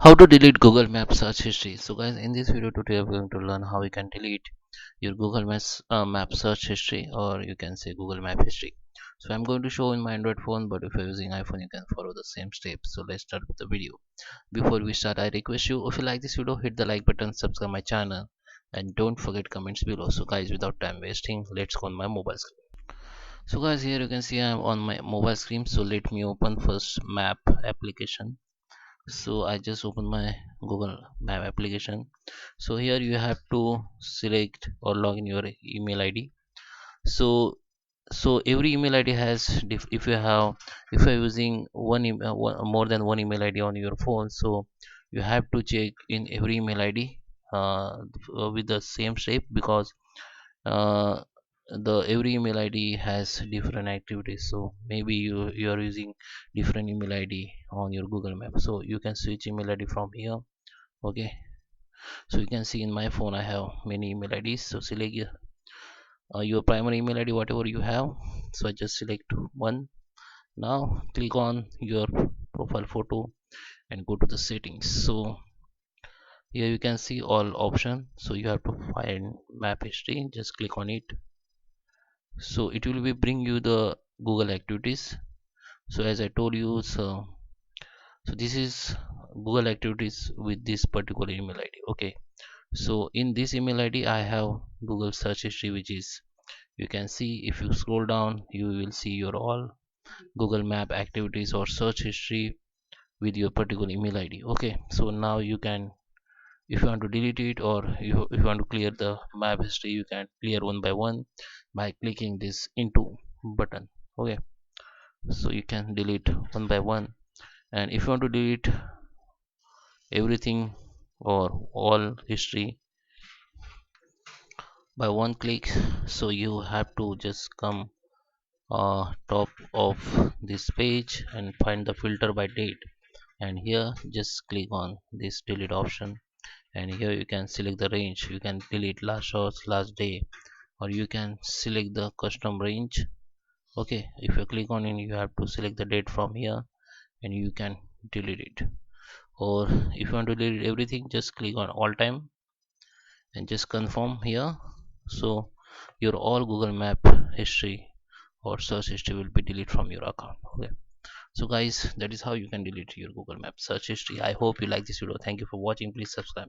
How to delete Google Maps search history. So guys, in this video today we're going to learn how you can delete your Google Maps map search history, or you can say Google Map history. So I'm going to show in my Android phone, but if you're using iPhone you can follow the same steps. So let's start with the video. Before we start, I request you, if you like this video, hit the like button, subscribe my channel, and don't forget comments below. So guys, without time wasting, let's go on my mobile screen. So guys, here you can see I'm on my mobile screen. So let me open first map application. So I just open my Google Map application. So here you have to select or log in your email ID. So every email ID has if you're using more than one email ID on your phone, so you have to check in every email ID with the same shape, because uh, the every email ID has different activities. So maybe you are using different email ID on your Google Map, so you can switch email ID from here. Okay, so you can see in my phone I have many email IDs. So select your primary email ID, whatever you have. So I just select one. Now click on your profile photo and go to the settings. So here you can see all option. So you have to find map history, just click on it. So it will be bring you the Google activities. So as I told you, so this is Google activities with this particular email ID. Okay, so in this email ID I have Google search history, which is, you can see, if you scroll down you will see your all Google Map activities or search history with your particular email ID. Okay, so now you can, if you want to delete it, or if you want to clear the map history, you can clear one by one by clicking this into button. Okay, so you can delete one by one. And if you want to delete everything or all history by one click, so you have to just come top of this page and find the filter by date, and here just click on this delete option. And here you can select the range, you can delete last hours, last day, or you can select the custom range. Okay, if you click on it, you have to select the date from here and you can delete it. Or if you want to delete everything, just click on all time and just confirm here. So your all Google Map history or search history will be deleted from your account. Okay, so guys, that is how you can delete your Google Map search history. I hope you like this video. Thank you for watching. Please subscribe.